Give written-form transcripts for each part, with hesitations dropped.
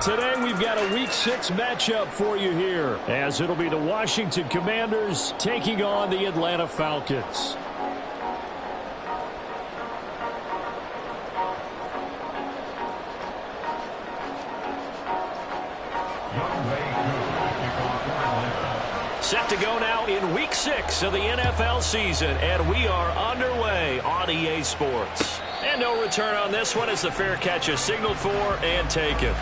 Today we've got a Week 6 matchup for you here, as it'll be the Washington Commanders taking on the Atlanta Falcons. Set to go now in Week 6 of the NFL season, and we are underway on EA Sports. And no return on this one as the fair catch is signaled for and taken.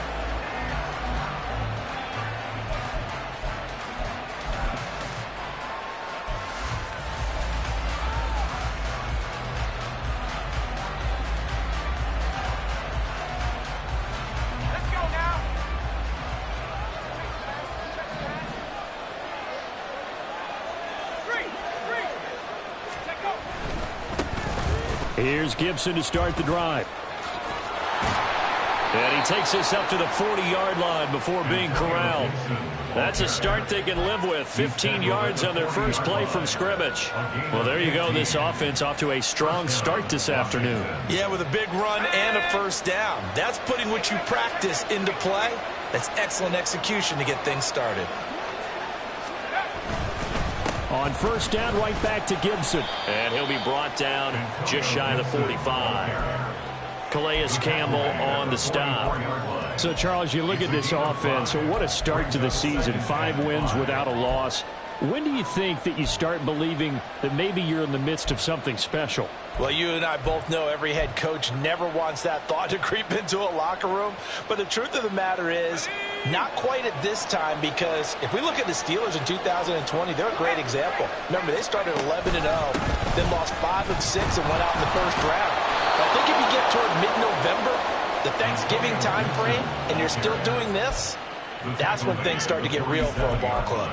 Here's Gibson to start the drive. And he takes this up to the 40-yard line before being corralled. That's a start they can live with. 15 yards on their first play from scrimmage. Well, there you go. This offense off to a strong start this afternoon. Yeah, with a big run and a first down. That's putting what you practice into play. That's excellent execution to get things started. On first down, right back to Gibson. And he'll be brought down just shy of the 45. Calais Campbell on the stop. So, Charles, you look at this offense. What a start to the season. 5 wins without a loss. When do you think that you start believing that maybe you're in the midst of something special? Well, you and I both know every head coach never wants that thought to creep into a locker room. But the truth of the matter is, not quite at this time, because if we look at the Steelers in 2020, they're a great example. Remember, they started 11-0, then lost 5 of 6 and went out in the first round. But I think if you get toward mid-November, the Thanksgiving time frame, and you're still doing this, that's when things start to get real for a ball club.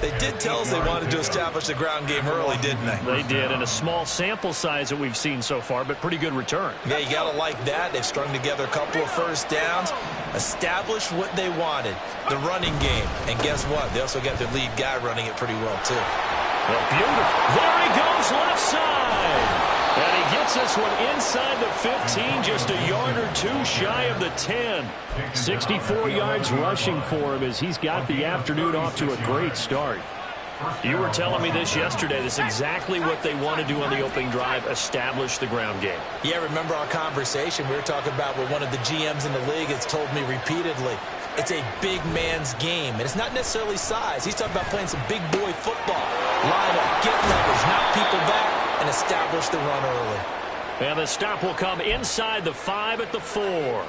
They did tell us they wanted to establish the ground game early, didn't they? They did, and a small sample size that we've seen so far, but pretty good return. Yeah, you got to like that. They've strung together a couple of first downs, established what they wanted, the running game. And guess what? They also got their lead guy running it pretty well, too. Well, beautiful. There he goes, left side. And he gets this one inside the 15, just a yard or two shy of the 10. 64 yards rushing for him as he's got the afternoon off to a great start. You were telling me this yesterday. This is exactly what they want to do on the opening drive, establish the ground game. Yeah, remember our conversation? We were talking about what one of the GMs in the league has told me repeatedly. It's a big man's game, and it's not necessarily size. He's talking about playing some big boy football. Line up, get leverage, knock people back, and establish the run early. And the stop will come inside the 5 at the 4.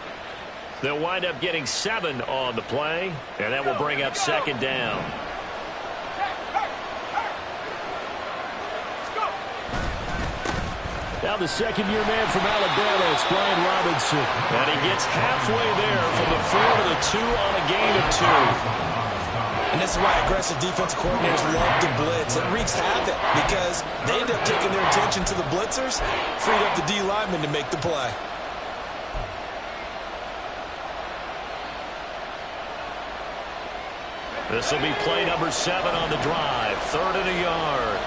They'll wind up getting 7 on the play, and that will bring up second down. Now the second-year man from Alabama, it's Brian Robinson. And he gets halfway there from the 4 to the 2 on a gain of 2. And this is why aggressive defensive coordinators love to blitz. It wreaks havoc because they end up taking their attention to the blitzers, freed up the D lineman to make the play. This will be play number 7 on the drive. 3rd and a yard.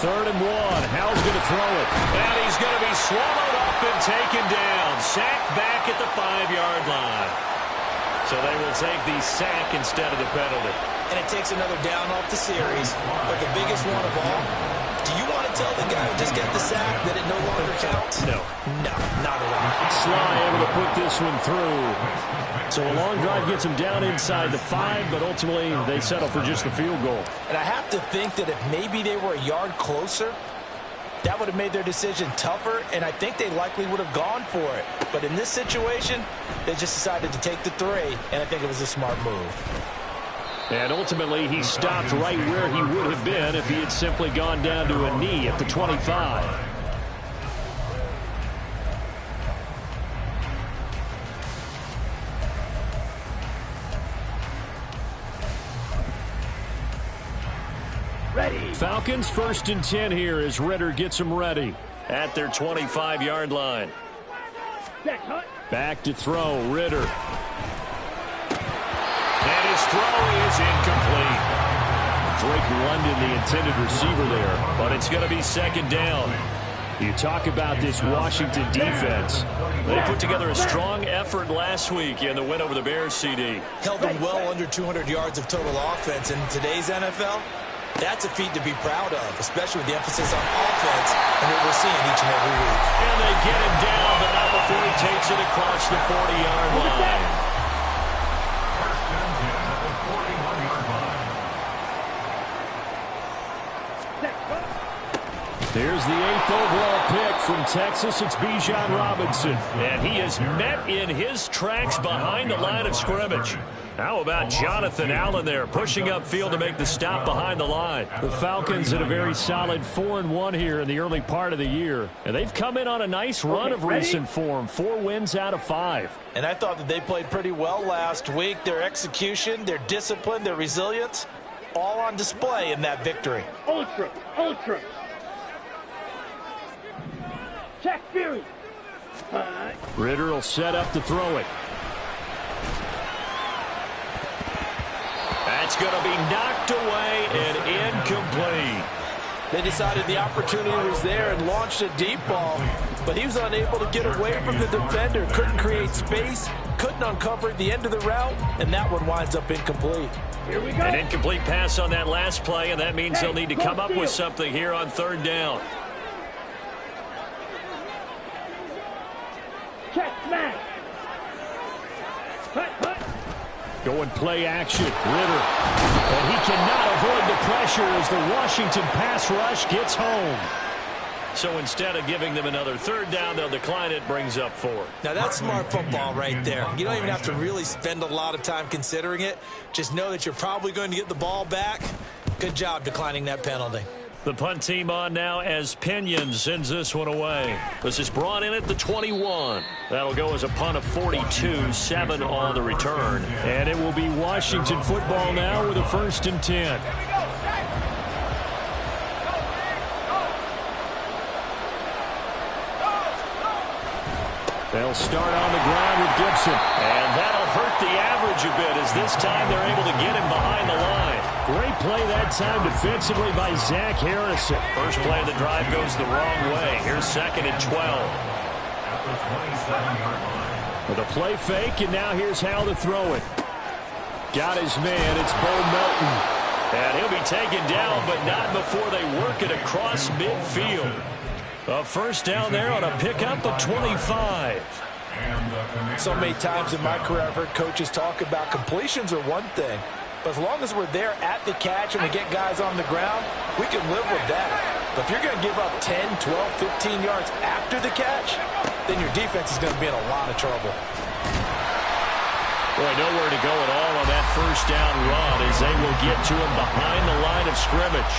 3rd and 1. Howell's going to throw it. And he's going to be swallowed up and taken down. Sacked back at the 5-yard line. So they will take the sack instead of the penalty. And it takes another down off the series. But the biggest one of all, do you want to tell the guy who just got the sack that it no longer counts? No. No, not at all. Sly able to put this one through. So a long drive gets him down inside the 5, but ultimately they settle for just the field goal. And I have to think that if maybe they were a yard closer, that would have made their decision tougher, and I think they likely would have gone for it. But in this situation, they just decided to take the 3, and I think it was a smart move. And ultimately, he stopped right where he would have been if he had simply gone down to a knee at the 25. Ready. Falcons 1st and 10 here as Ritter gets them ready at their 25-yard line. Back to throw, Ritter. And his throw is incomplete. Drake London, the intended receiver there, but it's going to be second down. You talk about this Washington defense. They put together a strong effort last week in the win over the Bears, CD. Held them well under 200 yards of total offense. In today's NFL, that's a feat to be proud of, especially with the emphasis on offense and what we're seeing each and every week. And they get him down, but not before he takes it across the 40-yard line. There's the 8th overall pick from Texas. It's Bijan Robinson. And he is met in his tracks behind the line of scrimmage. How about Jonathan Allen there, pushing upfield to make the stop behind the line. The Falcons in a very solid 4-1 here in the early part of the year. And they've come in on a nice run of recent form. 4 wins out of 5. And I thought that they played pretty well last week. Their execution, their discipline, their resilience, all on display in that victory. Ultra. Check Fury. Ritter will set up to throw it. That's going to be knocked away and incomplete. They decided the opportunity was there and launched a deep ball, but he was unable to get away from the defender, couldn't create space, couldn't uncover the end of the route, and that one winds up incomplete. Here we go. An incomplete pass on that last play, and that means they'll need to come up with something here on 3rd down. Check smash. Hut. Going play action. Ritter. And he cannot avoid the pressure as the Washington pass rush gets home. So instead of giving them another 3rd down, they'll decline it, brings up 4. Now that's smart football right there. You don't even have to really spend a lot of time considering it. Just know that you're probably going to get the ball back. Good job declining that penalty. The punt team on now as Pinion sends this one away. This is brought in at the 21. That'll go as a punt of 42, 7 on the return. And it will be Washington football now with a 1st and 10. They'll start on the ground with Gibson. And that'll hurt the average a bit as this time they're able to get him behind the line. Great play that time defensively by Zach Harrison. First play of the drive goes the wrong way. Here's 2nd and 12. With a play fake, and now here's how to throw it. Got his man. It's Bo Melton. And he'll be taken down, but not before they work it across midfield. A 1st down there on a pickup of 25. So many times in my career I've heard coaches talk about completions are one thing, but as long as we're there at the catch and we get guys on the ground, we can live with that. But if you're going to give up 10, 12, 15 yards after the catch, then your defense is going to be in a lot of trouble. Boy, nowhere to go at all on that 1st down run as they will get to him behind the line of scrimmage.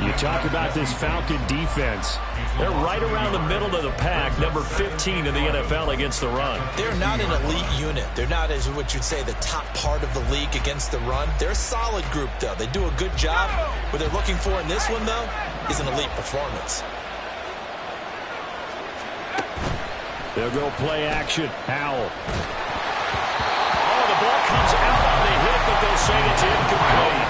You talk about this Falcon defense. They're right around the middle of the pack, number 15 in the NFL against the run. They're not an elite unit. They're not, as what you'd say, the top part of the league against the run. They're a solid group, though. They do a good job. What they're looking for in this one, though, is an elite performance. They'll go play action. Howell. Oh, the ball comes out on the hit, but they'll say it's incomplete.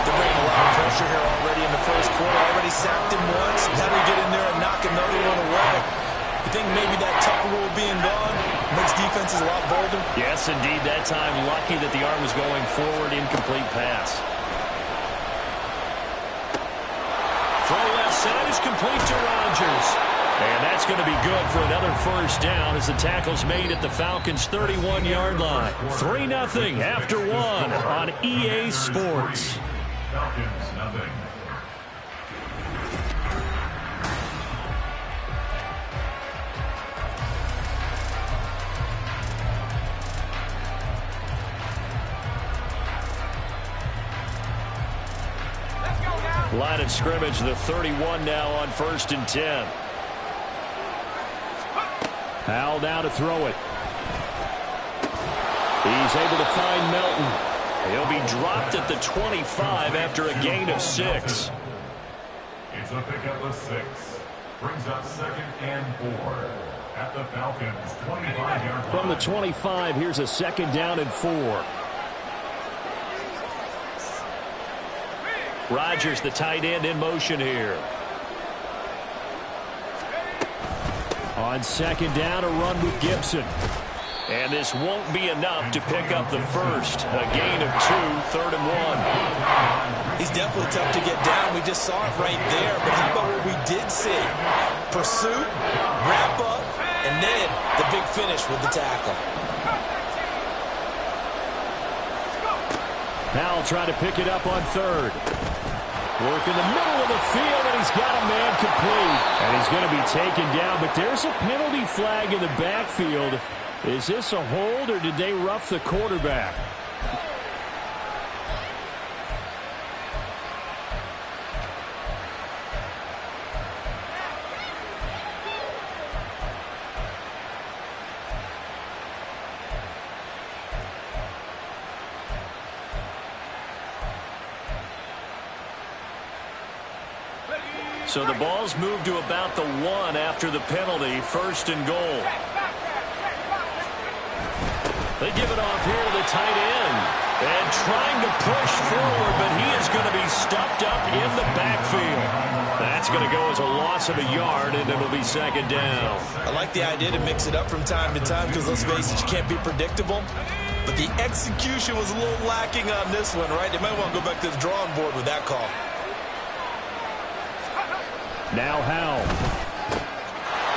They're bringing a lot of pressure here already in the 1st quarter. Already sacked him once. How do we get in there and knock another one away? You think maybe that Tucker rule being gone makes defenses a lot bolder? Yes, indeed. That time, lucky that the arm was going forward. Incomplete pass. Throw left side is complete to Rodgers. And that's going to be good for another 1st down as the tackle's made at the Falcons' 31-yard line. 3-0 after 1 on EA Sports. Falcons, nothing. Line of scrimmage, the 31 now on 1st and 10. Howell now to throw it. He's able to find Melton. He'll be dropped at the 25 after a gain of 6. It's a pickup of 6. Brings up 2nd and 4 at the Falcons' 25-yard line. From the 25, here's a 2nd down and 4. Rodgers, the tight end, in motion here. On second down, a run with Gibson. And this won't be enough to pick up the first. A gain of 2, 3rd and 1. He's definitely tough to get down. We just saw it right there. But how about what we did see? Pursuit, wrap up, and then the big finish with the tackle. Now I'll try to pick it up on 3rd. Work in the middle of the field, and he's got a man complete. And he's going to be taken down, but there's a penalty flag in the backfield. Is this a hold, or did they rough the quarterback? So the ball's moved to about the 1 after the penalty, 1st and goal. They give it off here to the tight end. And trying to push forward, but he is going to be stuffed up in the backfield. That's going to go as a loss of a yard, and it'll be 2nd down. I like the idea to mix it up from time to time because, let's face it, you can't be predictable. But the execution was a little lacking on this one, right? They might want to go back to the drawing board with that call. Now Howell.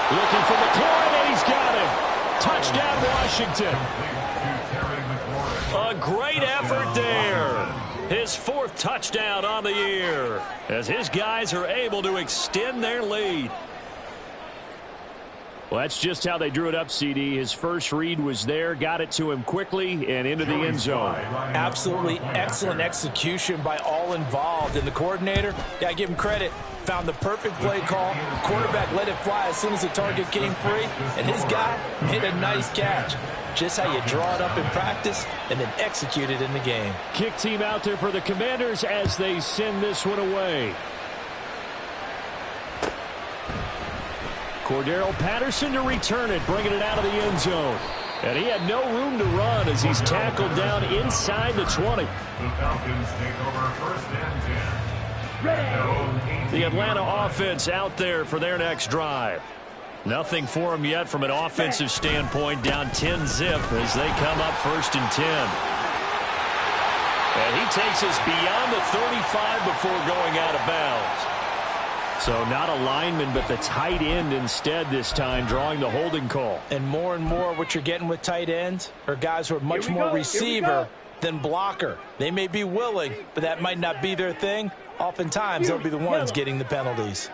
Looking for McLaurin, and he's got him. Touchdown, Washington. A great effort there. His 4th touchdown on the year as his guys are able to extend their lead. Well, that's just how they drew it up, CD. His first read was there, got it to him quickly, and into the end zone. Absolutely excellent execution by all involved. And the coordinator, got to give him credit, found the perfect play call. Quarterback let it fly as soon as the target came free, and his guy made a nice catch. Just how you draw it up in practice and then execute it in the game. Kick team out there for the Commanders as they send this one away. Cordero Patterson to return it, bringing it out of the end zone. And he had no room to run as he's tackled down inside the 20. The Falcons take over 1st and 10. The Atlanta offense out there for their next drive. Nothing for them yet from an offensive standpoint, down 10-zip as they come up 1st and 10. And he takes us beyond the 35 before going out of bounds. So not a lineman, but the tight end instead this time, drawing the holding call. And more what you're getting with tight ends are guys who are much more receiver than blocker. They may be willing, but that might not be their thing. Oftentimes, they'll be the ones getting the penalties.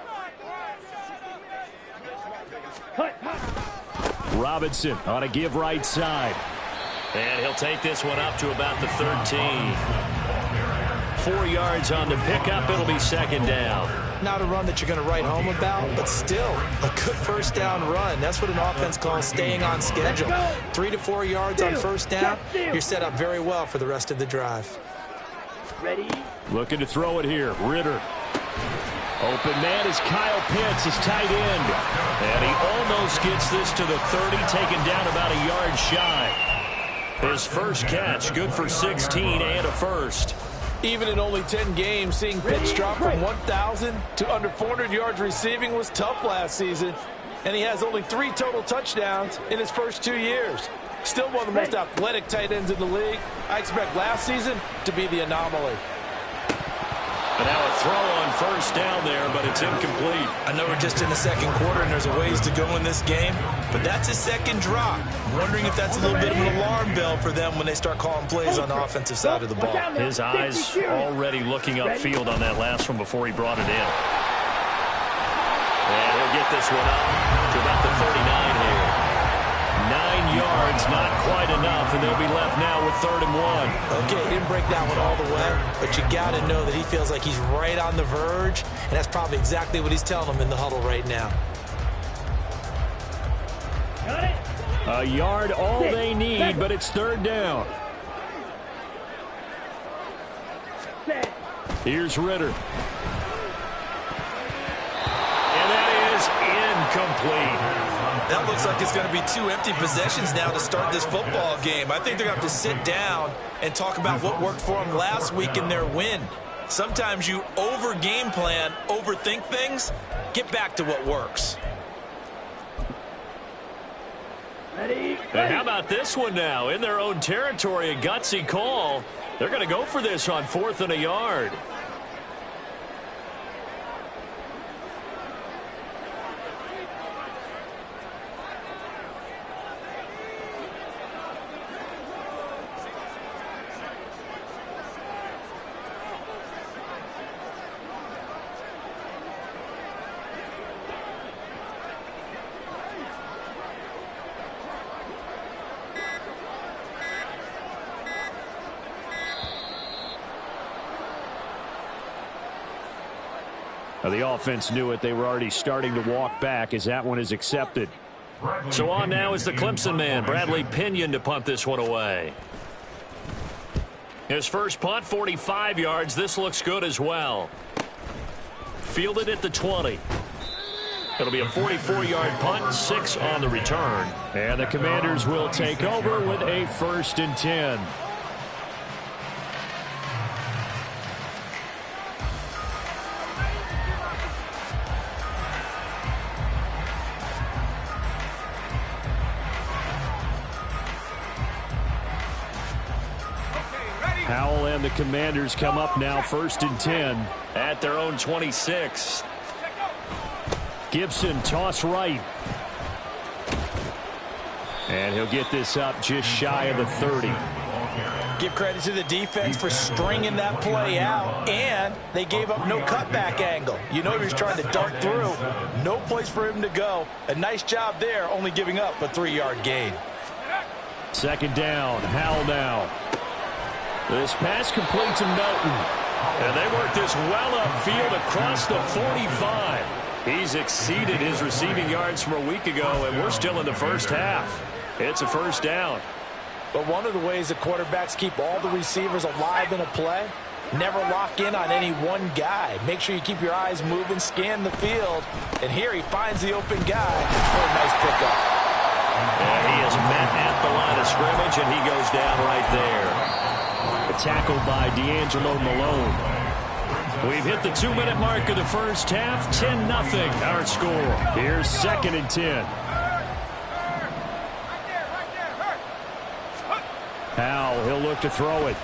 Robinson on a give right side. And he'll take this one up to about the 13. 4 yards on the pickup. It'll be 2nd down. Not a run that you're going to write home about, but still a good 1st down run. That's what an offense calls staying on schedule. 3 to 4 yards on 1st down. You're set up very well for the rest of the drive. Ready? Looking to throw it here. Ritter. Open man is Kyle Pitts, his tight end. And he almost gets this to the 30, taken down about a yard shy. His first catch, good for 16 and a first. Even in only 10 games, seeing Pitts drop from 1,000 to under 400 yards receiving was tough last season. And he has only 3 total touchdowns in his first 2 years. Still one of the most athletic tight ends in the league. I expect last season to be the anomaly. And now a throw on 1st down there, but it's incomplete. I know we're just in the 2nd quarter and there's a ways to go in this game, but that's his 2nd drop. I'm wondering if that's a little bit of an alarm bell for them when they start calling plays on the offensive side of the ball. His eyes already looking upfield on that last one before he brought it in. And he'll get this one up to about the 39 here. 9 yards, not quite enough, and they'll be left now with 3rd and 1. Okay, he didn't break that one all the way, but you got to know that he feels like he's right on the verge, and that's probably exactly what he's telling them in the huddle right now. A yard, all they need, but it's 3rd down. Here's Ritter. And that is incomplete. That looks like it's going to be 2 empty possessions now to start this football game. I think they're going to have to sit down and talk about what worked for them last week in their win. Sometimes you over-game plan, overthink things, get back to what works. Ready? And how about this one now? In their own territory, a gutsy call. They're going to go for this on 4th and a yard. Now, the offense knew it. They were already starting to walk back as that one is accepted. So on now is the Clemson man, Bradley Pinion, to punt this one away. His first punt, 45 yards. This looks good as well. Fielded at the 20. It'll be a 44-yard punt, 6 on the return. And the Commanders will take over with a 1st and 10. Howell and the Commanders come up now 1st and 10 at their own 26. Gibson toss right. And he'll get this up just shy of the 30. Give credit to the defense for stringing that play out, and they gave up no cutback angle. You know he was trying to dart through. No place for him to go. A nice job there, only giving up a 3-yard gain. 2nd down, Howell now. This pass complete to Melton. And they work this well upfield across the 45. He's exceeded his receiving yards from a week ago, and we're still in the first half. It's a 1st down. But one of the ways the quarterbacks keep all the receivers alive in a play, never lock in on any one guy. Make sure you keep your eyes moving, scan the field. And here he finds the open guy for a nice pickup. And he is met at the line of scrimmage, and he goes down right there. Tackled by D'Angelo Malone. We've hit the 2-minute mark of the first half. 10-0 our score. Here's 2nd and 10. Howell, he'll look to throw it.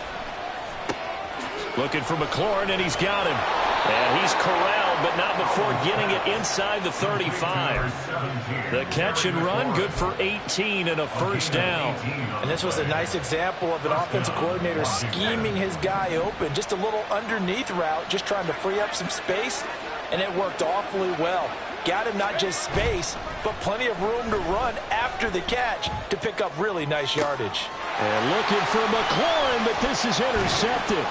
Looking for McLaurin, and he's got him. And he's corralled, but not before getting it inside the 35. The catch and run, good for 18 and a 1st down. And this was a nice example of an offensive coordinator scheming his guy open. Just a little underneath route, just trying to free up some space, and it worked awfully well. Got him not just space, but plenty of room to run after the catch to pick up really nice yardage. And looking for McLaurin, but this is intercepted.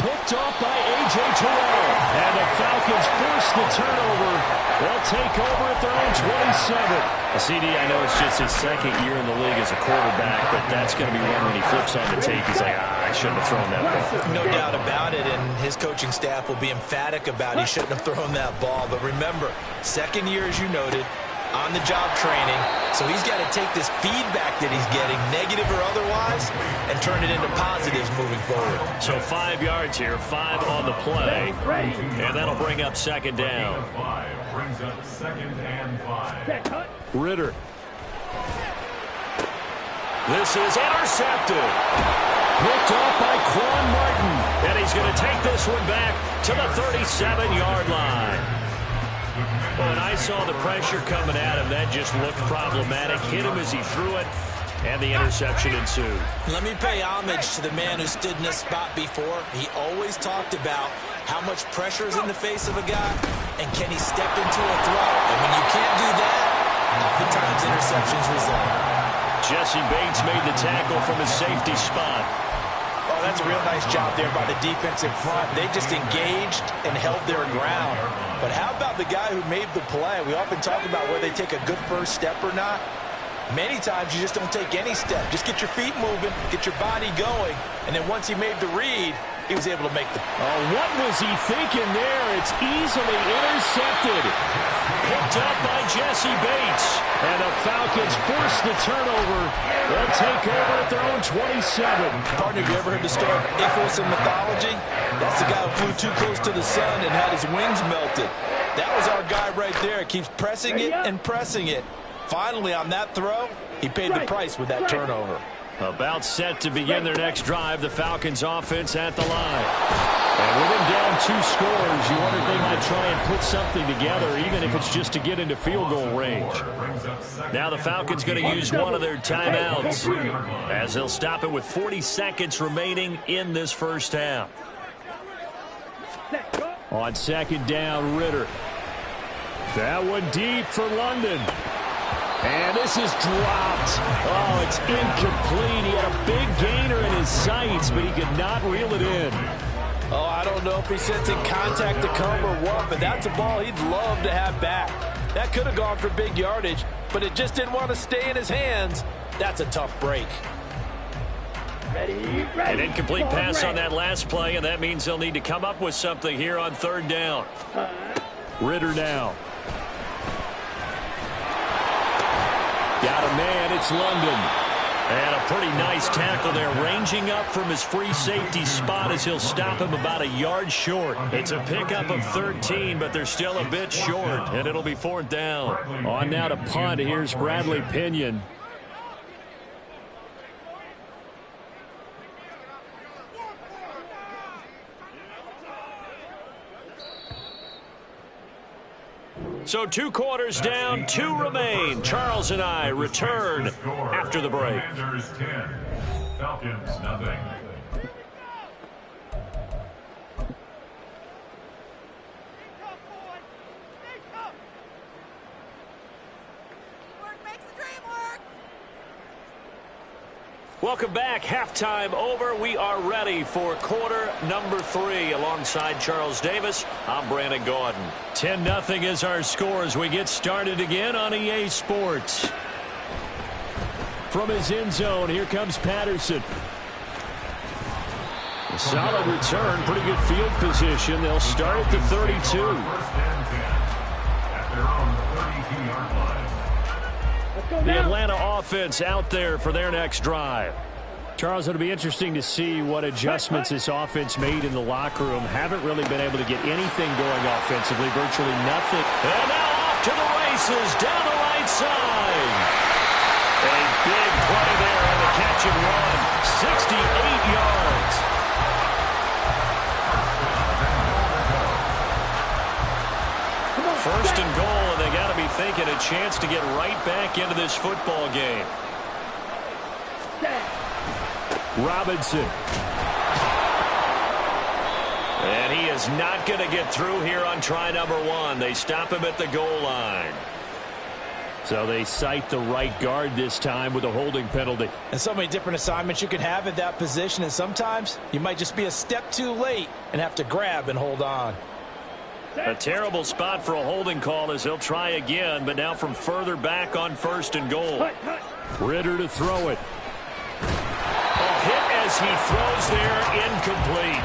Picked off by A.J. Terrell. And the Falcons force the turnover. They'll take over at their own 27. CD, I know it's just his 2nd year in the league as a quarterback, but that's going to be one when he flips on the tape. He's like, I shouldn't have thrown that ball. No doubt about it, and his coaching staff will be emphatic about he shouldn't have thrown that ball. But remember, 2nd year, as you noted, on-the-job training, so he's got to take this feedback that he's getting, negative or otherwise, and turn it into positives moving forward. So 5 yards here, 5 on the play, and that'll bring up 2nd down. Brings up 2nd and 5. Ritter. This is intercepted. Picked off by Quan Martin, and he's going to take this one back to the 37-yard line. When I saw the pressure coming at him, that just looked problematic. Hit him as he threw it, and the interception ensued. Let me pay homage to the man who stood in this spot before. He always talked about how much pressure is in the face of a guy, and can he step into a throw. And when you can't do that, oftentimes interceptions result. Jesse Bates made the tackle from his safety spot. Oh, that's a real nice job there by the defensive front. They just engaged and held their ground. But how about the guy who made the play? We often talk about whether they take a good first step or not. Many times you just don't take any step. Just get your feet moving, get your body going, and then once he made the read, he was able to make the... Oh, what was he thinking there? It's easily intercepted. Picked up by Jesse Bates. And the Falcons force the turnover. They'll take over at their own 27. Partner, have you ever heard the story of Icarus in mythology? That's the guy who flew too close to the sun and had his wings melted. That was our guy right there. Keeps pressing it and pressing it. Finally, on that throw, he paid the price with that turnover. About set to begin their next drive, the Falcons offense at the line. And with them down 2 scores, you wonder if they might try and put something together, even if it's just to get into field goal range. Now the Falcons going to use one of their timeouts, as they'll stop it with 40 seconds remaining in this first half. On second down, Ritter. That one deep for London. And this is dropped. Oh, it's incomplete. He had a big gainer in his sights, but he could not reel it in. Oh, I don't know if he's sensing contact to come or what, but that's a ball he'd love to have back. That could have gone for big yardage, but it just didn't want to stay in his hands. That's a tough break. An incomplete pass on that last play, and that means they'll need to come up with something here on third down. Ritter now. Got a man, it's London. And a pretty nice tackle there, ranging up from his free safety spot as he'll stop him about a yard short. It's a pickup of 13, but they're still a bit short, and it'll be fourth down. On now to punt, here's Bradley Pinion. So 2 quarters down, 2 remain. Charles and I return after the break. Commanders 10, Falcons nothing. Welcome back. Halftime over. We are ready for quarter number 3. Alongside Charles Davis, I'm Brandon Gaudin. 10-0 is our score as we get started again on EA Sports. From his end zone, here comes Patterson. A solid return, pretty good field position. They'll start at the 32. First and 10 at their own 32-yard line. The Atlanta offense out there for their next drive. Charles, it'll be interesting to see what adjustments this offense made in the locker room. Haven't really been able to get anything going offensively, virtually nothing. And now off to the races down the right side. A big play there on the catch and run. 68 yards. First and goal, and they got to be thinking a chance to get right back into this football game. Robinson. And he is not going to get through here on try number 1. They stop him at the goal line. So they cite the right guard this time with a holding penalty. And so many different assignments you could have at that position, and sometimes you might just be a step too late and have to grab and hold on. A terrible spot for a holding call as he'll try again, but now from further back on first and goal. Ritter to throw it. A hit as he throws there, incomplete.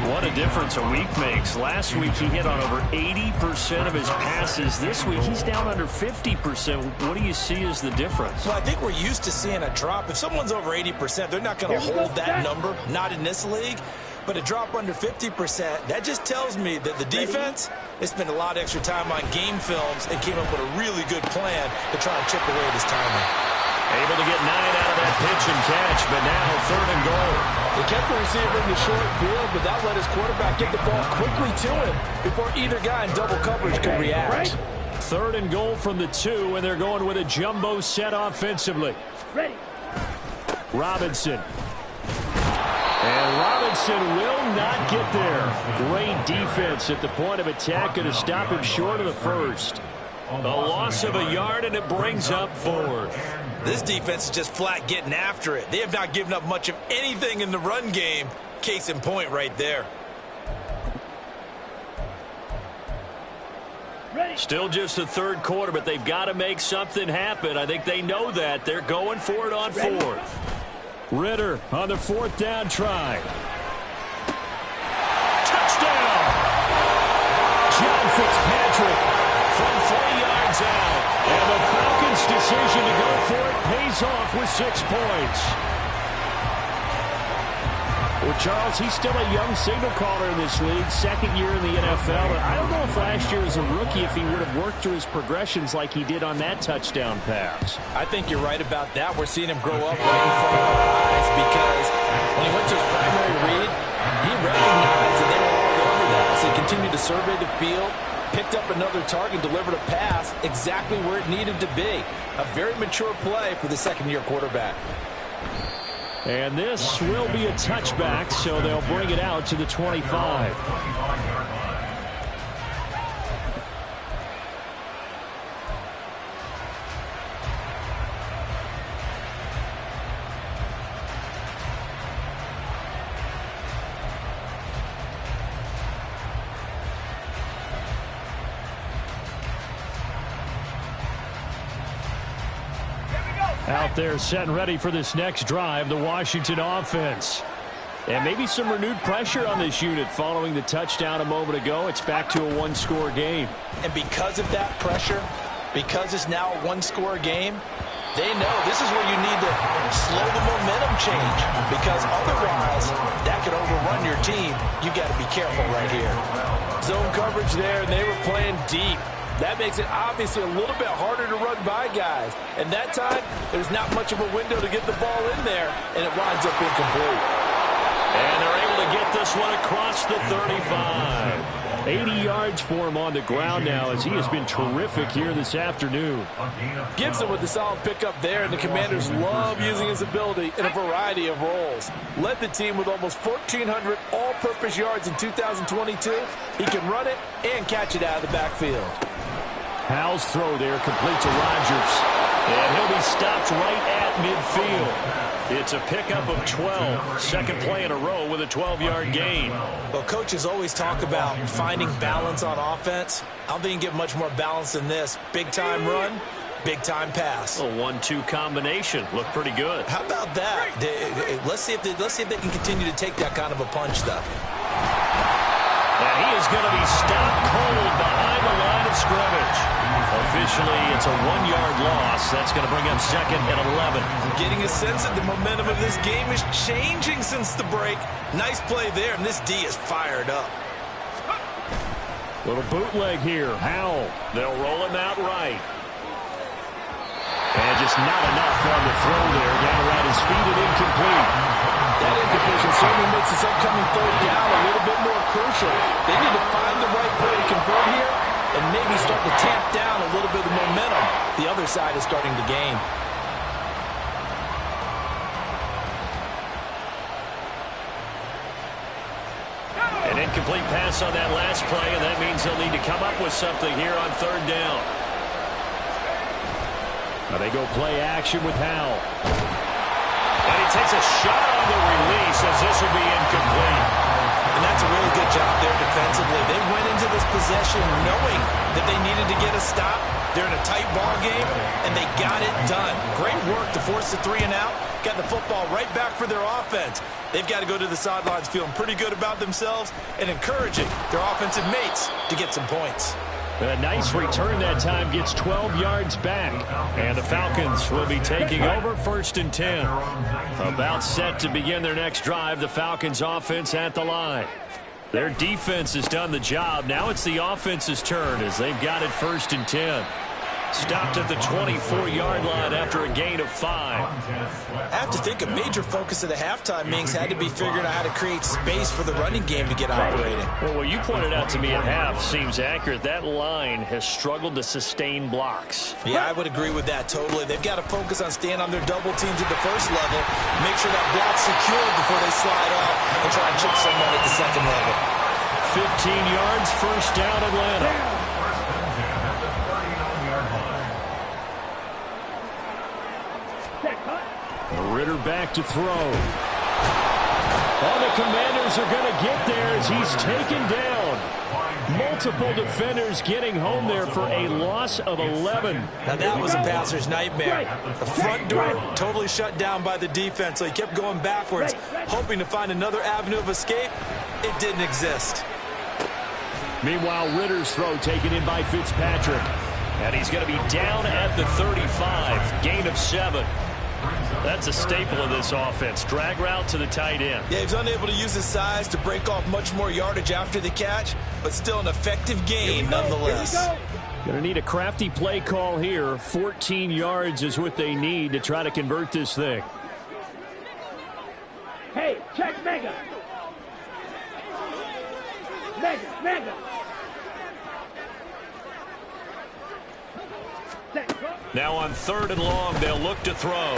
What a difference a week makes. Last week he hit on over 80% of his passes. This week he's down under 50%. What do you see as the difference? Well, I think we're used to seeing a drop. If someone's over 80%, they're not going to hold that number, not in this league. But a drop under 50%, that just tells me that the defense, they spent a lot of extra time on game films and came up with a really good plan to try and chip away at his timing. Able to get 9 out of that pitch and catch, but now third and goal. They kept the receiver in the short field, but that let his quarterback get the ball quickly to him before either guy in double coverage could react. Third and goal from the 2, and they're going with a jumbo set offensively. Ready. Robinson. And Robinson will not get there. Great defense at the point of attack, going to stop him short of the first. A loss of a yard, and it brings up fourth. This defense is just flat getting after it. They have not given up much of anything in the run game. Case in point right there. Still just the third quarter, but they've got to make something happen. I think they know that. They're going for it on fourth. Ritter on the fourth down try. Touchdown! John Fitzpatrick from 3 yards out. And the Falcons' decision to go for it pays off with 6 points. Well, Charles, he's still a young signal caller in this league, second year in the NFL. But I don't know if last year as a rookie, if he would have worked through his progressions like he did on that touchdown pass. I think you're right about that. We're seeing him grow up right in front of our eyes because when he went to his primary read, he recognized that they were all over that. So he continued to survey the field, picked up another target, delivered a pass exactly where it needed to be. A very mature play for the second-year quarterback. And this will be a touchback, so they'll bring it out to the 25. Out there set and ready for this next drive, the Washington offense. And maybe some renewed pressure on this unit following the touchdown a moment ago. It's back to a one-score game. And because of that pressure, because it's now a one-score game, they know this is where you need to slow the momentum change because otherwise that could overrun your team. You got to be careful right here. Zone coverage there, and they were playing deep. That makes it obviously a little bit harder to run by guys. And that time, there's not much of a window to get the ball in there, and it winds up incomplete. And they're able to get this one across the 35. 80 yards for him on the ground now as he has been terrific here this afternoon. Gibson with the solid pickup there, and the Commanders love using his ability in a variety of roles. Led the team with almost 1,400 all-purpose yards in 2022. He can run it and catch it out of the backfield. Howell's throw there complete to Rodgers. And he'll be stopped right at midfield. It's a pickup of 12. Second play in a row with a 12-yard gain. Well, coaches always talk about finding balance on offense. I don't think you can get much more balance than this. Big-time run, big-time pass. A 1-2 combination. Looked pretty good. How about that? Let's see if they can continue to take that kind of a punch, though. And he is going to be stopped cold behind the line of scrimmage. Officially, it's a 1-yard loss. That's going to bring up second and 11. Getting a sense that the momentum of this game is changing since the break. Nice play there, and this D is fired up. Little bootleg here. Howell. They'll roll him out right. And just not enough on the throw there. Down around his feet and incomplete. That incompletion certainly makes this upcoming third down a little bit more crucial. They need to find the right play to convert here and maybe start to tamp down a little bit of momentum. The other side is starting to gain. An incomplete pass on that last play, and that means they'll need to come up with something here on third down. Now they go play action with Howell. And he takes a shot on the release as this will be incomplete. And that's a really good job there defensively. They went into this possession knowing that they needed to get a stop. They're in a tight ball game, and they got it done. Great work to force the 3 and out. Got the football right back for their offense. They've got to go to the sidelines feeling pretty good about themselves and encouraging their offensive mates to get some points. A nice return that time, gets 12 yards back. And the Falcons will be taking over first and 10. About set to begin their next drive, the Falcons offense at the line. Their defense has done the job. Now it's the offense's turn as they've got it first and 10. Stopped at the 24-yard line after a gain of 5. I have to think a major focus of the halftime meetings had to be figuring out how to create space for the running game to get operating. Well, what you pointed out to me at half seems accurate. That line has struggled to sustain blocks. Yeah, I would agree with that totally. They've got to focus on staying on their double teams at the first level, make sure that block's secured before they slide off and try and chip someone at the second level. 15 yards, first down, Atlanta. Ritter back to throw. All the Commanders are going to get there as he's taken down. Multiple defenders getting home there for a loss of 11. Now that was a passer's nightmare. The front door totally shut down by the defense, so he kept going backwards, hoping to find another avenue of escape. It didn't exist. Meanwhile, Ritter's throw taken in by Fitzpatrick. And he's going to be down at the 35. Gain of 7. That's a staple of this offense. Drag route to the tight end. Yeah, he's unable to use his size to break off much more yardage after the catch, but still an effective gain nonetheless. Going to need a crafty play call here. 14 yards is what they need to try to convert this thing. Hey, check Mega. Mega. Now on 3rd and long, they'll look to throw.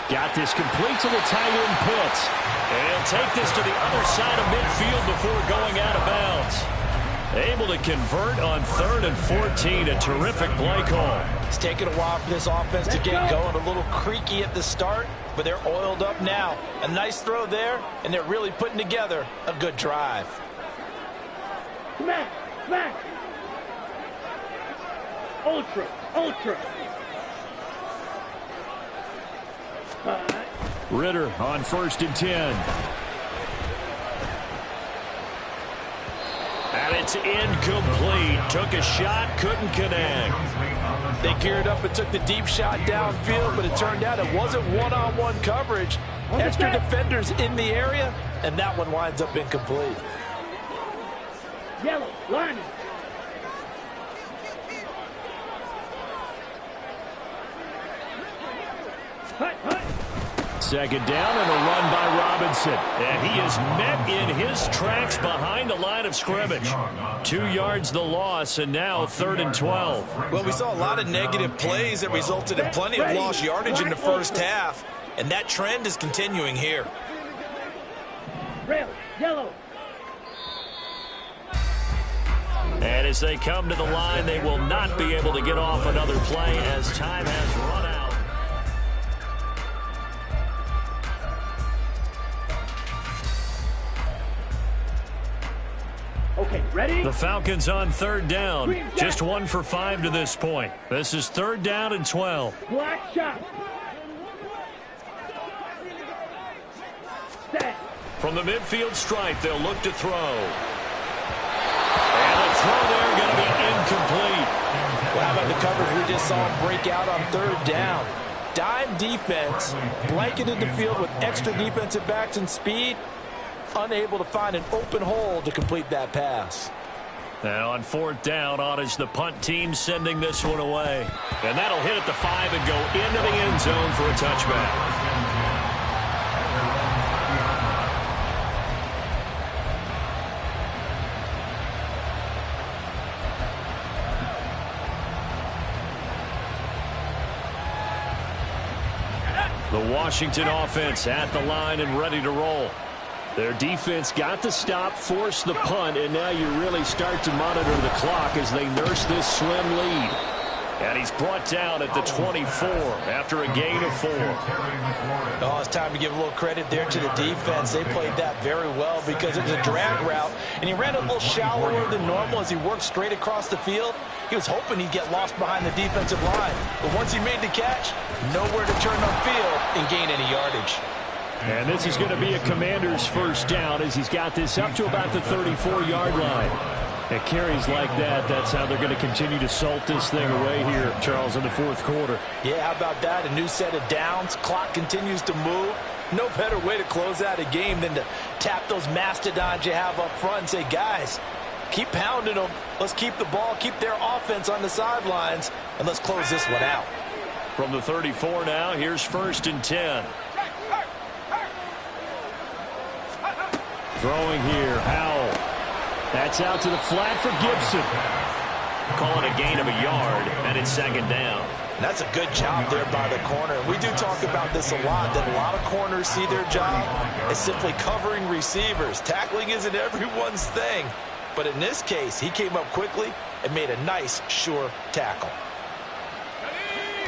Got this complete to the tight end Pitts. And he'll take this to the other side of midfield before going out of bounds. Able to convert on 3rd and 14. A terrific play call. It's taken a while for this offense to get going. A little creaky at the start, but they're oiled up now. A nice throw there, and they're really putting together a good drive. Smack. Ultra. Ritter on 1st and 10. And it's incomplete. Took a shot, couldn't connect. They geared up and took the deep shot downfield, but it turned out it wasn't one-on-one coverage. Extra defenders in the area, and that one winds up incomplete. Yellow, lining. Hut. 2nd down and a run by Robinson. And he is met in his tracks behind the line of scrimmage. 2 yards the loss, and now 3rd and 12. Well, we saw a lot of negative plays that resulted in plenty of lost yardage in the first half, and that trend is continuing here. Red, yellow. And as they come to the line, they will not be able to get off another play as time has run out. Okay, ready? The Falcons on 3rd down. Just 1 for 5 to this point. This is 3rd down and 12. Black shot. Set. From the midfield stripe, they'll look to throw. And the throw there going to be incomplete. Well, how about the coverage we just saw him break out on 3rd down? Dime defense, blanketed the field with extra defensive backs and speed. Unable to find an open hole to complete that pass. And on 4th down, on is the punt team sending this one away. And that'll hit at the 5 and go into the end zone for a touchback. The Washington offense at the line and ready to roll. Their defense got the stop, forced the punt, and now you really start to monitor the clock as they nurse this slim lead. And he's brought down at the 24 after a gain of 4. Oh, it's time to give a little credit there to the defense. They played that very well because it was a drag route, and he ran a little shallower than normal as he worked straight across the field. He was hoping he'd get lost behind the defensive line. But once he made the catch, nowhere to turn upfield and gain any yardage. And this is going to be a Commander's 1st down as he's got this up to about the 34-yard line. At carries like that, that's how they're going to continue to salt this thing away here, Charles, in the 4th quarter. Yeah, how about that? A new set of downs. Clock continues to move. No better way to close out a game than to tap those mastodons you have up front and say, guys, keep pounding them. Let's keep the ball, keep their offense on the sidelines, and let's close this one out. From the 34 now, here's 1st and 10. Throwing here, Howell. That's out to the flat for Gibson. Calling a gain of a yard, and it's 2nd down. That's a good job there by the corner. We do talk about this a lot, that a lot of corners see their job as simply covering receivers. Tackling isn't everyone's thing. But in this case, he came up quickly and made a nice, sure tackle.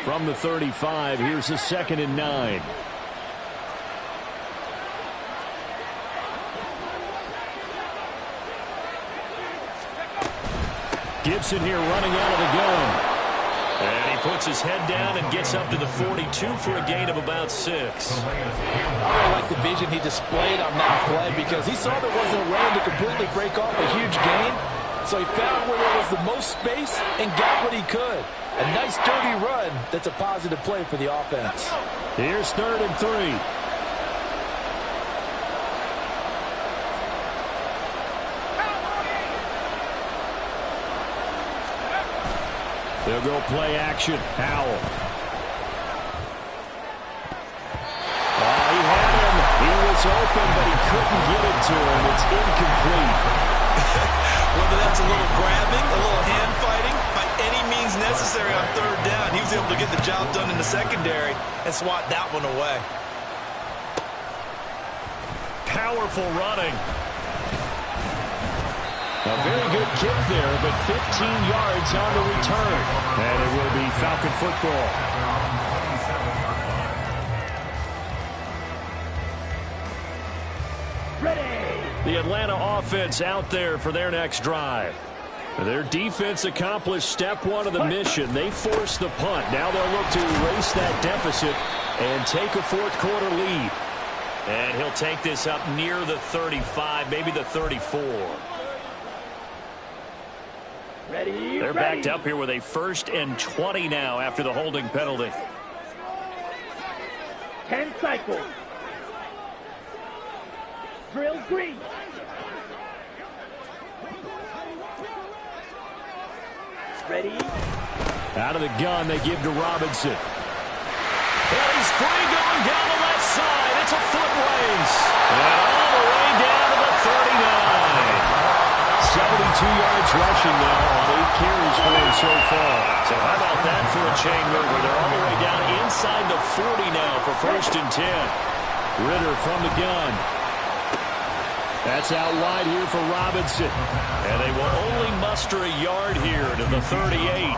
From the 35, here's the 2nd and 9. Gibson here running out of the gun. And he puts his head down and gets up to the 42 for a gain of about 6. I really like the vision he displayed on that play because he saw there wasn't a way to completely break off a huge gain. So he found where there was the most space and got what he could. A nice dirty run that's a positive play for the offense. Here's 3rd and 3. They'll go play action. Howell. Oh, he had him. He was open, but he couldn't get it to him. It's incomplete. Whether that's a little grabbing, a little hand fighting, by any means necessary on 3rd down, he was able to get the job done in the secondary and swat that one away. Powerful running. A very good kick there, but 15 yards on the return. And it will be Falcon football. Ready. The Atlanta offense out there for their next drive. Their defense accomplished step 1 of the mission. They forced the punt. Now they'll look to erase that deficit and take a 4th quarter lead. And he'll take this up near the 35, maybe the 34. Ready. They're backed up here with a 1st and 20 now after the holding penalty. 10 cycles. Drill green. Ready. Out of the gun, they give to Robinson. And he's free going down the left side. It's a foot race. And all the way down to the 39. 72 yards rushing now on 8 carries for him so far. So how about that for a chain mover? They're all the way down inside the 40 now for 1st and 10. Ritter from the gun. That's out wide here for Robinson. And they will only muster a yard here to the 38.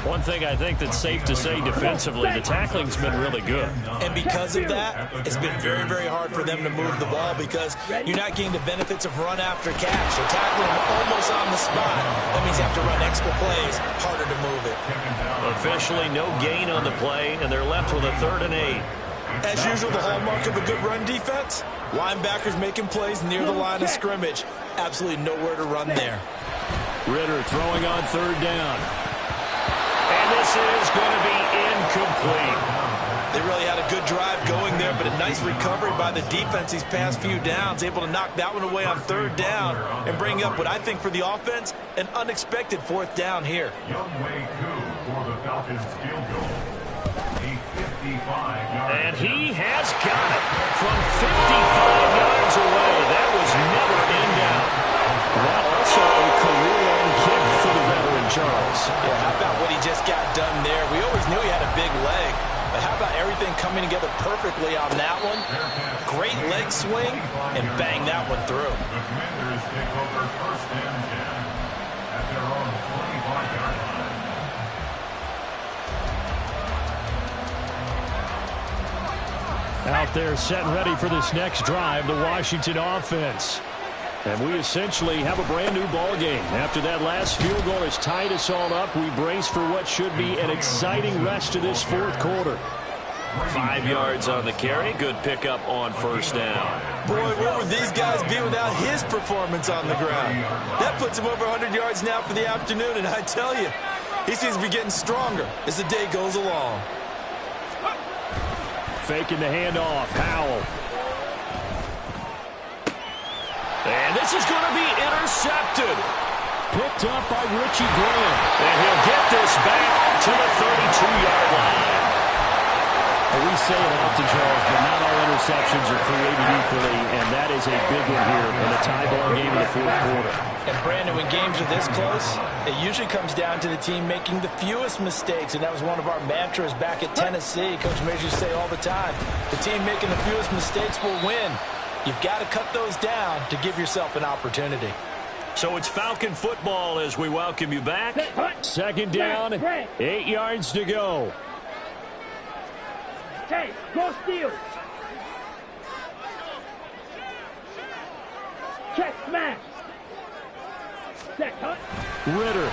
One thing I think that's safe to say defensively, the tackling's been really good. And because of that, it's been very, very hard for them to move the ball because you're not getting the benefits of run after catch. You're tackling them almost on the spot. That means you have to run extra plays, harder to move it. Officially no gain on the play, and they're left with a 3rd and 8. As usual, the hallmark of a good run defense, linebackers making plays near the line of scrimmage. Absolutely nowhere to run there. Ritter throwing on 3rd down. And this is going to be incomplete. They really had a good drive going there, but a nice recovery by the defense these past few downs, able to knock that one away on 3rd down and bring up what I think for the offense, an unexpected 4th down here. Youngway Koo for the Falcons field goal. And he has got it from 55 yards away. That was never in doubt. That also a career-long kick for the veteran Charles. Yeah, how about what he just got done there? We always knew he had a big leg, but how about everything coming together perfectly on that one? Great leg swing, and bang that one through. The Commanders take over 1st and 10 at their own 25-yard line. Out there set and ready for this next drive, the Washington offense. And we essentially have a brand new ball game. After that last field goal has tied us all up, we brace for what should be an exciting rest of this 4th quarter. 5 yards on the carry. Good pickup on 1st down. Boy, where would these guys be without his performance on the ground? That puts him over 100 yards now for the afternoon, and I tell you, he seems to be getting stronger as the day goes along. Faking the handoff. Howell. And this is going to be intercepted. Picked up by Richie Graham. And he'll get this back to the 32-yard line. We say it often, Charles, but not all interceptions are created equally, and that is a big one here in the tie ball game in the 4th quarter. And Brandon, when games are this close, it usually comes down to the team making the fewest mistakes, and that was one of our mantras back at Tennessee. Coach Mays used to say all the time, the team making the fewest mistakes will win. You've got to cut those down to give yourself an opportunity. So it's Falcon football as we welcome you back. 2nd down, 8 yards to go. Okay, go steal. Check smash. Set cut. Ritter.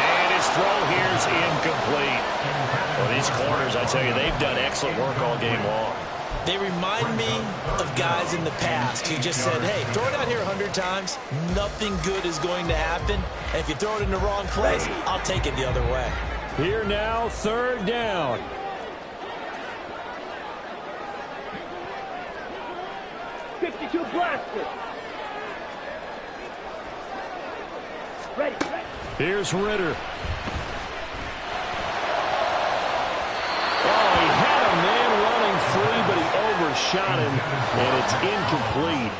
And his throw here's incomplete. Well, these corners, I tell you, they've done excellent work all game long. They remind me of guys in the past who just said, hey, throw it out here 100 times, nothing good is going to happen. And if you throw it in the wrong place, I'll take it the other way. Here now, third down. '52 blaster. Ready. Here's Ritter. Oh, he had a man running free, but he overshot him, and it's incomplete.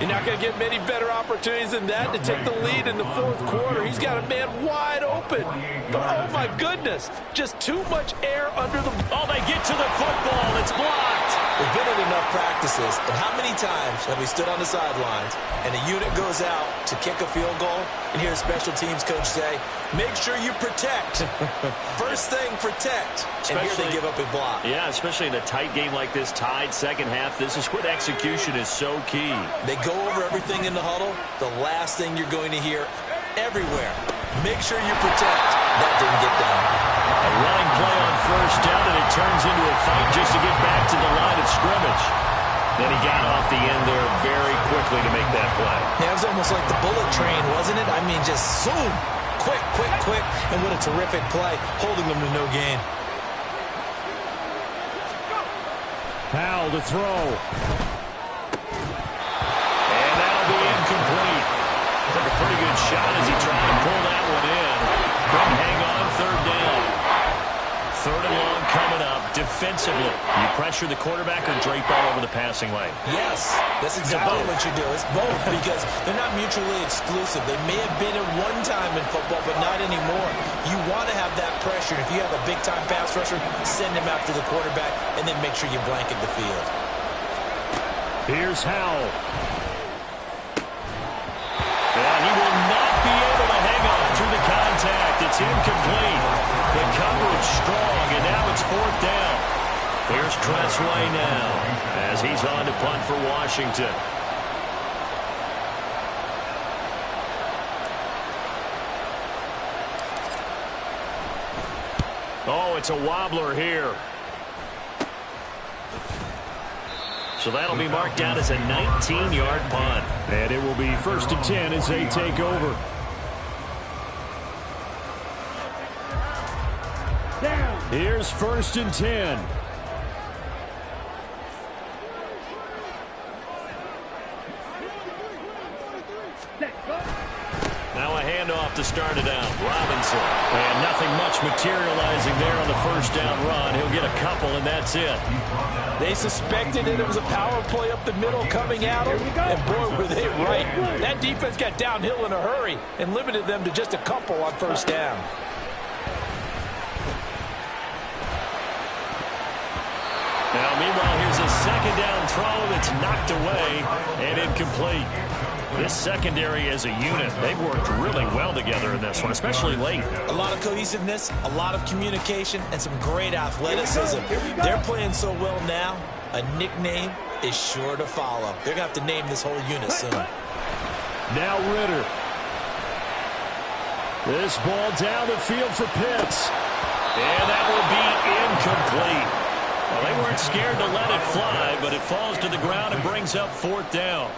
You're not going to get many better opportunities than that to take the lead in the fourth quarter. He's got a man wide open. But, oh, my goodness, just too much air under the... Oh, they get to the football. It's blocked. We've been in enough practices, and how many times have we stood on the sidelines and a unit goes out to kick a field goal and hear a special teams coach say, make sure you protect. First thing, protect. And here they give up a block. Yeah, especially in a tight game like this, tied second half. This is when execution is so key. They go over everything in the huddle. The last thing you're going to hear everywhere, make sure you protect. That didn't get done. A running play on first down, and it turns into a fight just to get back to the line of scrimmage. Then he got off the end there very quickly to make that play. Yeah, it was almost like the bullet train, wasn't it? I mean, just zoom. Quick. And what a terrific play, holding them to no gain. Powell to throw. And that'll be incomplete. Took a pretty good shot as he tried to pull that one in. Couldn't hang on, third down. Third and long coming up. Defensively, you pressure the quarterback or drape all over the passing lane? Yes, that's exactly what you do. It's both because they're not mutually exclusive. They may have been at one time in football, but not anymore. You want to have that pressure. If you have a big-time pass rusher, send him after the quarterback, and then make sure you blanket the field. Here's Howell. And he will not be able to hang on through the contact. It's incomplete. The coverage strong, and now it's fourth down. Here's Tressway now as he's on to punt for Washington. Oh, it's a wobbler here. So that'll be marked down as a 19-yard punt. And it will be 1st and 10 as they take over. Down. Here's 1st and 10. Now a handoff to start it out. Robinson. And nothing much materializing there on the first down run. He'll get a couple, and that's it. They suspected it was a power play up the middle coming at them, and boy, were they right. That defense got downhill in a hurry and limited them to just a couple on first down. Now, meanwhile, here's a second down throw that's knocked away and incomplete. This secondary as a unit, they've worked really well together in this one, especially late. A lot of cohesiveness, a lot of communication, and some great athleticism. They're playing so well now, a nickname is sure to follow. They're going to have to name this whole unit soon. Now Ritter. This ball down the field for Pitts. And that will be incomplete. Well, they weren't scared to let it fly, but it falls to the ground and brings up fourth down.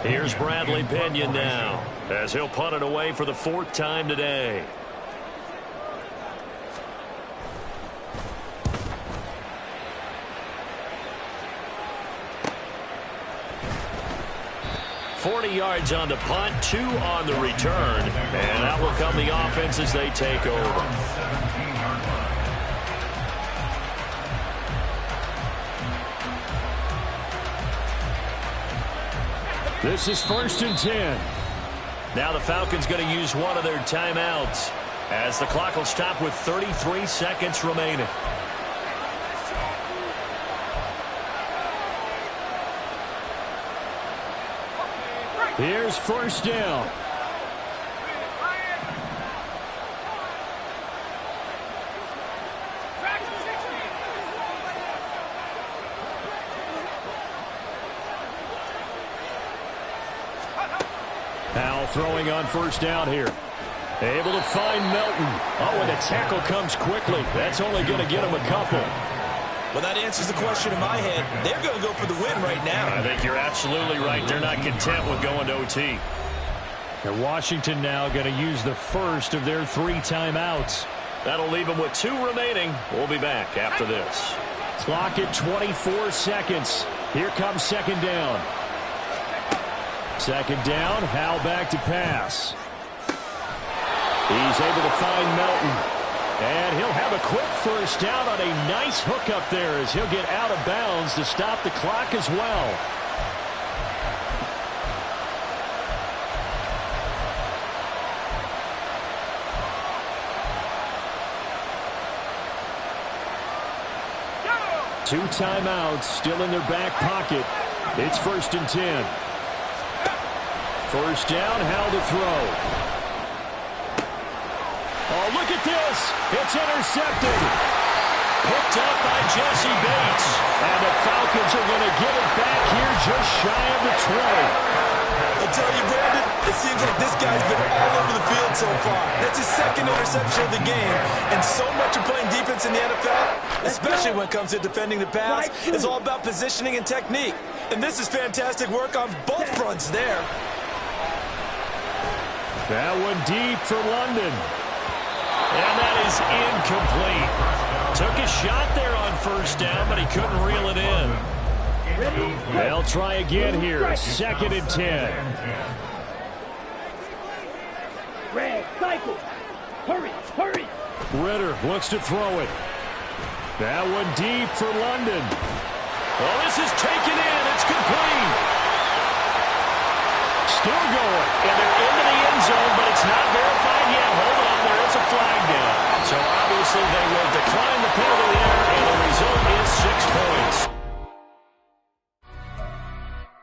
Here's Bradley Pinion now, as he'll punt it away for the 4th time today. $40 yards on the punt, 2 on the return, and that will come the offense as they take over. This is 1st and 10. Now the Falcons going to use one of their timeouts as the clock will stop with 33 seconds remaining. Here's 1st down. Powell throwing on 1st down here. Able to find Melton. Oh, and the tackle comes quickly. That's only going to get him a couple. Well, that answers the question in my head. They're going to go for the win right now. I think you're absolutely right. They're not content with going to OT. And Washington now going to use the first of their 3 timeouts. That'll leave them with 2 remaining. We'll be back after this. Clock at 24 seconds. Here comes second down. Second down, Howell back to pass. He's able to find Melton. And he'll have a quick first down on a nice hook up there as he'll get out of bounds to stop the clock as well. Two timeouts still in their back pocket. It's 1st and 10. First down, Howell to throw. Oh, look at this. It's intercepted. Picked up by Jesse Bates. And the Falcons are going to get it back here just shy of the 20. I'll tell you, Brandon, it seems like this guy's been all over the field so far. That's his 2nd interception of the game. And so much of playing defense in the NFL, especially when it comes to defending the pass, is all about positioning and technique. And this is fantastic work on both fronts there. That one deep for London. And that is incomplete. Took a shot there on first down, but he couldn't reel it in. They'll try again here. 2nd and 10. Red, cycle. Hurry, hurry. Ritter looks to throw it. That one deep for London. Well, this is taken in. It's complete. Still going. And they're into the end zone, but it's not very